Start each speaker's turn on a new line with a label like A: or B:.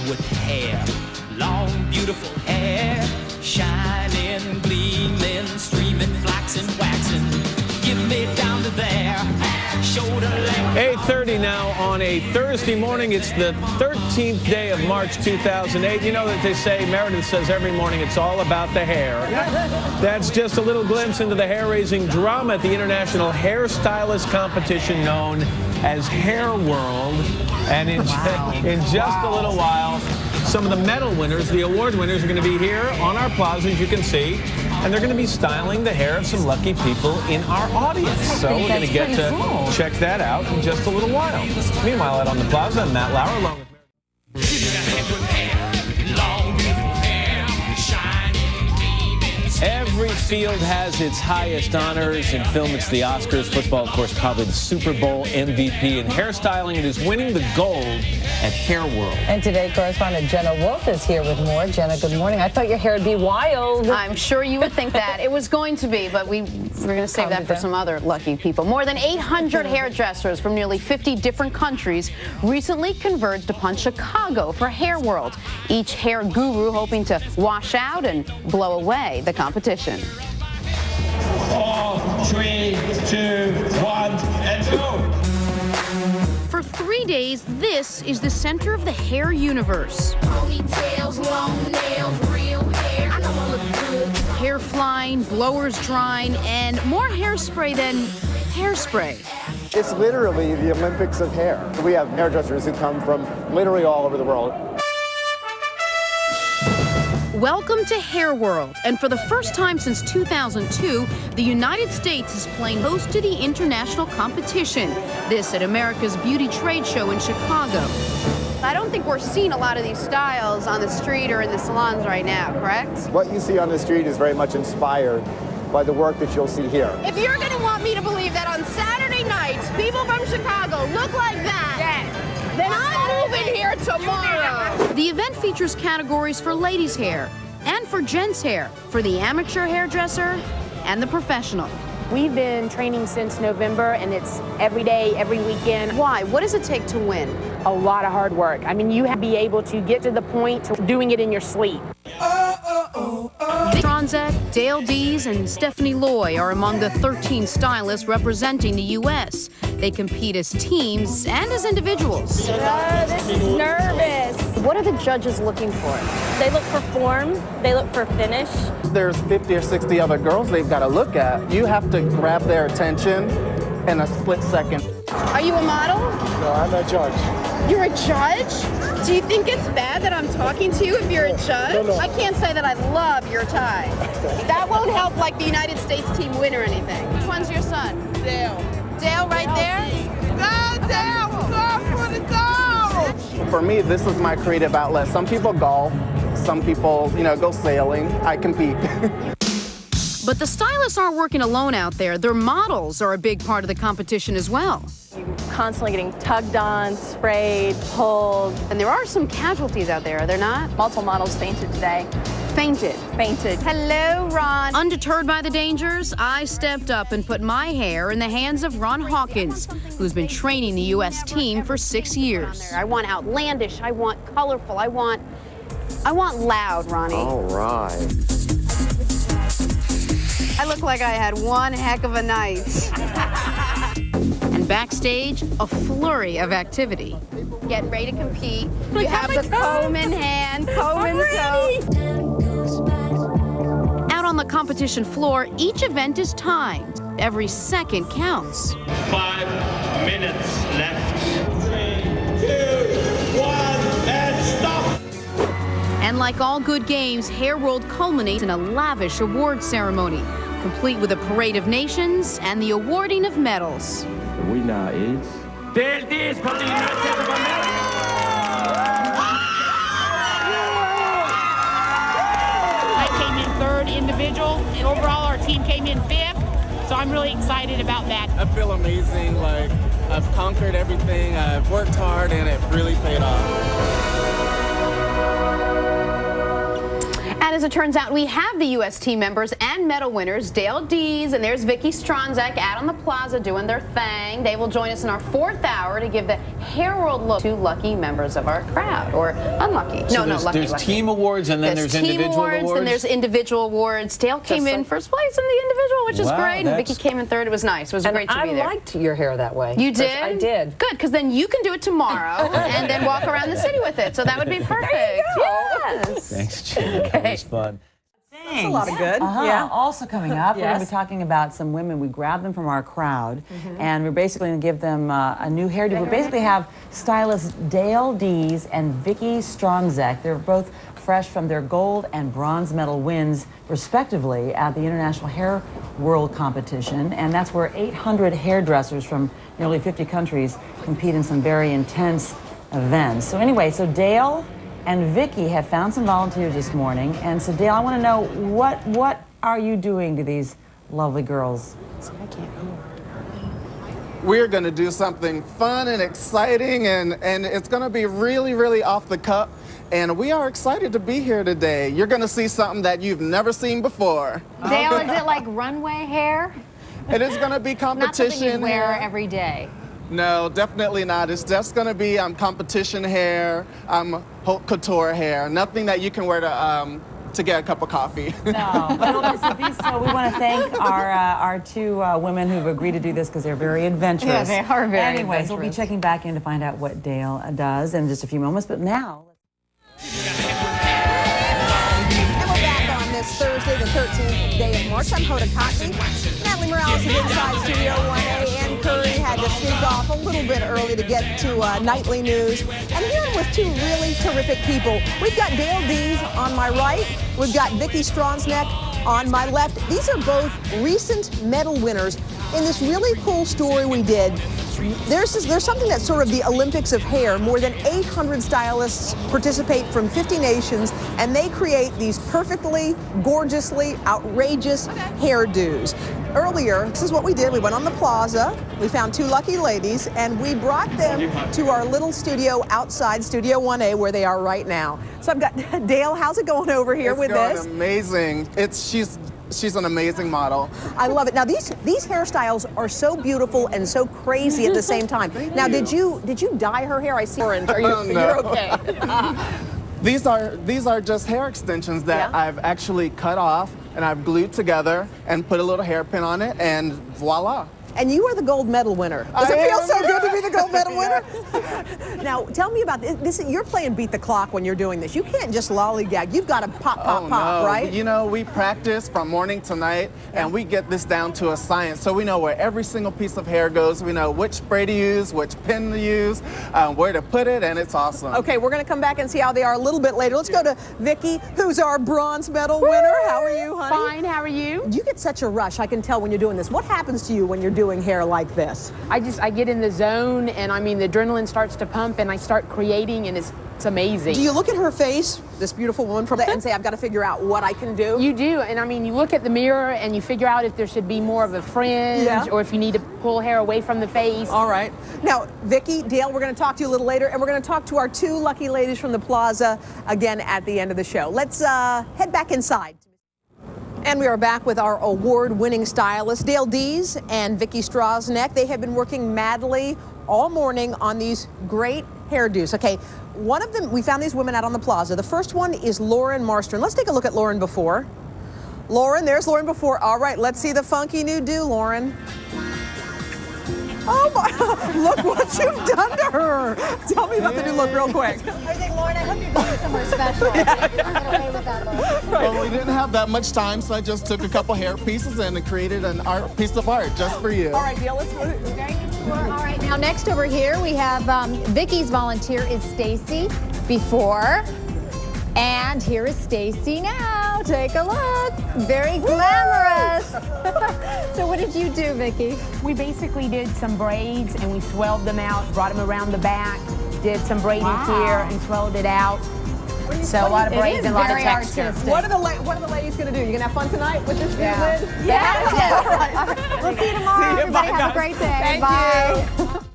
A: with hair. Long, beautiful hair, shining, gleaming, streaming, flaxing, waxing. Give me down to there, shoulder length.
B: 8:30 now on a Thursday morning. It's the 13th day of March 2008. You know that they say, Meredith says every morning it's all about the hair. That's just a little glimpse into the hair-raising drama at the International Hairstylist competition known as HairWorld. And in just a little while, some of the medal winners, the award winners, are going to be here on our plaza, as you can see, and they're going to be styling the hair of some lucky people in our audience. So we're going to get to check that out in just a little while. Meanwhile, out on the plaza, I'm Matt Lauer, along with Every field has its highest honors. In film, it's the Oscars. Football, of course, probably the Super Bowl MVP. In hairstyling, it is winning the gold at HairWorld.
C: And today, correspondent Jenna Wolf is here with more. Jenna, good morning. I thought your hair would be wild.
D: I'm sure you would think that. It was going to be, but we're going to save that for some other lucky people. More than 800 hairdressers from nearly 50 different countries recently converged upon Chicago for HairWorld. Each hair guru hoping to wash out and blow away the competition.
E: 4, 3, 2, 1, and go!
D: For 3 days, this is the center of the hair universe.
F: Ponytails, long nails, real hair. I know I look good.
D: Hair flying, blowers drying, and more hairspray than hairspray.
G: It's literally the Olympics of hair. We have hairdressers who come from literally all over the world.
D: Welcome to HairWorld, and for the first time since 2002, the United States is playing host to the international competition. This at America's Beauty Trade Show in Chicago. I don't think we're seeing a lot of these styles on the street or in the salons right now, correct?
G: What you see on the street is very much inspired by the work that you'll see here.
D: If you're going to want me to believe that on Saturday nights, people from Chicago look like that, then I'm moving here tomorrow. The event features categories for ladies' hair and for gents' hair, for the amateur hairdresser and the professional.
H: We've been training since November, and it's every day, every weekend.
D: Why? What does it take to win?
H: A lot of hard work. I mean, you have to be able to get to the point of doing it in your sleep.
D: Tronzek, Dale Dees, and Stephanie Loy are among the 13 stylists representing the U.S. They compete as teams and as individuals.
H: This is nervous.
D: What are the judges looking for?
H: They look for form. They look for finish.
G: There's 50 or 60 other girls they've got to look at. You have to grab their attention in a split second.
D: Are you a model?
G: No, I'm a judge.
D: You're a judge? Do you think it's bad that I'm talking to you if you're a judge?
G: No.
D: I can't say that I love your tie. That won't help like the United States team win or anything. Which one's your son?
F: Dale.
D: Dale right there?
F: Go, Dale! Go for the goal!
G: For me, this is my creative outlet. Some people golf, some people, go sailing. I compete.
D: But the stylists aren't working alone out there. Their models are a big part of the competition as well.
H: You're constantly getting tugged on, sprayed, pulled.
D: And there are some casualties out there, are there not?
H: Multiple models fainted today.
D: Fainted.
H: Hello, Ron.
D: Undeterred by the dangers, I stepped up and put my hair in the hands of Ron Hawkins, who's been training the U.S. team for 6 years. I want outlandish, I want colorful, I want loud, Ronnie.
G: All right.
D: I look like I had one heck of a night. And backstage, a flurry of activity. Getting ready to compete. You have the comb in hand, comb in toe. Out on the competition floor, each event is timed. Every second counts.
E: 5 minutes left. 3, 2, 1, and stop!
D: And like all good games, HairWorld culminates in a lavish award ceremony, complete with a parade of nations and the awarding of medals.
I: The winner is
E: Dees from the United States of America.
J: I came in third individual, and overall our team came in fifth, so I'm really excited about that.
G: I feel amazing. Like, I've conquered everything. I've worked hard, and it really paid off.
D: And as as it turns out, we have the U.S. team members and medal winners, Dale Dees, and there's Vicky Stronzak out on the plaza doing their thing. They will join us in our 4th hour to give the HairWorld look to lucky members of our crowd, or unlucky.
B: So
D: lucky.
B: There's team awards, and then there's individual awards.
D: Then there's individual awards. Dale came in first place in the individual, which is great, and Vicky came in 3rd. It was nice. It was great to be there.
C: I liked your hair that way.
D: You did?
C: I did.
D: Good, because then you can do it tomorrow and then walk around the city with it. So that would be perfect.
C: There you go.
D: Yes.
B: Thanks, Jen. That was fun.
C: That's a lot of good.
I: Yeah. Also coming up, we're going to be talking about some women. We grabbed them from our crowd, and we're basically going to give them a new hairdo. We basically have stylists Dale Dees and Vicky Stronzak. They're both fresh from their gold and bronze medal wins, respectively, at the International HairWorld competition. And that's where 800 hairdressers from nearly 50 countries compete in some very intense events. So anyway, Dale and Vicky have found some volunteers this morning. And so, Dale, I want to know, what are you doing to these lovely girls?
G: We're going to do something fun and exciting, and it's going to be really, really off the cuff. And we are excited to be here today. You're going to see something that you've never seen before.
K: Dale, is it like runway hair?
G: It is going to be competition
K: Not something you wear
G: hair.
K: every day.
G: No, definitely not. It's just going to be competition hair, haute couture hair. Nothing that you can wear to get a cup of coffee.
I: No, but we want to thank our two women who've agreed to do this because they're very adventurous.
K: Yeah, they are very
I: Anyways, we'll be checking back in to find out what Dale does in just a few moments. But now.
L: And we're back on this Thursday, the 13th day of March. I'm Hoda Kotb. Natalie Morales is inside Studio 1A. Ann Curry had to sneak off a little bit early to get to nightly news. And here I'm with two really terrific people. We've got Dale Dees on my right. We've got Vicky Stronzak on my left. These are both recent medal winners in this really cool story we did. There's something that's sort of the Olympics of hair. More than 800 stylists participate from 50 nations, and they create these perfectly, gorgeously, outrageous hairdos. Earlier, this is what we did. We went on the plaza, we found two lucky ladies, and we brought them to our little studio outside Studio 1A, where they are right now. So I've got Dale, how's it going over here with this?
G: It's going amazing. She's an amazing model.
L: I love it. Now these hairstyles are so beautiful and so crazy at the same time. Now did you dye her hair? I see orange. Are you
G: No.
L: you're okay?
G: These are just hair extensions that I've actually cut off and I've glued together and put a little hairpin on it, and voila.
L: And you are the gold medal winner. Does it feel so good to be the gold medal winner? Now, tell me about this. You're playing beat the clock when you're doing this. You can't just lollygag. You've got to pop, right?
G: You know, we practice from morning to night, and we get this down to a science. So we know where every single piece of hair goes. We know which spray to use, which pin to use, where to put it, and it's awesome.
L: Okay, we're going to come back and see how they are a little bit later. Let's go to Vicky, who's our bronze medal winner. How are you, honey?
H: Fine, how are you?
L: You get such a rush, I can tell, when you're doing this. What happens to you when you're doing hair like this?
H: I get in the zone, and I mean, the adrenaline starts to pump, and I start creating, and it's amazing.
L: Do you look at her face, this beautiful woman, and say, I've got to figure out what I can do?
H: You do, and I mean, you look at the mirror, and you figure out if there should be more of a fringe, or if you need to pull hair away from the face.
L: All right. Now, Vicky, Dale, we're going to talk to you a little later, and we're going to talk to our two lucky ladies from the plaza again at the end of the show. Let's head back inside. And we are back with our award-winning stylists, Dale Dees and Vicky Stronzak. They have been working madly all morning on these great hairdos. Okay, one of them, we found these women out on the plaza. The first one is Lauren Marstrom. Let's take a look at Lauren before. Lauren, there's Lauren before. All right, let's see the funky new do, Lauren. Oh my, look what you've done to her. Tell me about the new look real quick.
K: I was like, Lauren, I hope you're doing somewhere special. Get away with that look.
G: Well, we didn't have that much time, so I just took a couple hair pieces and created an piece of art just for you.
L: All right, Dale, let's go.
K: All right, now next over here we have Vicky's volunteer is Stacy before. And here is Stacy now. Take a look. Very glamorous. So what did you do, Vicky?
H: We basically did some braids, and we swelled them out, brought them around the back, did some braiding here, and swelled it out. So a lot of braids and a lot of texture.
K: Artistic.
L: What are the ladies going to do? You going to have fun tonight with this new lid?
K: Yeah. We'll see you tomorrow. Everybody have a great day.
L: Thank you.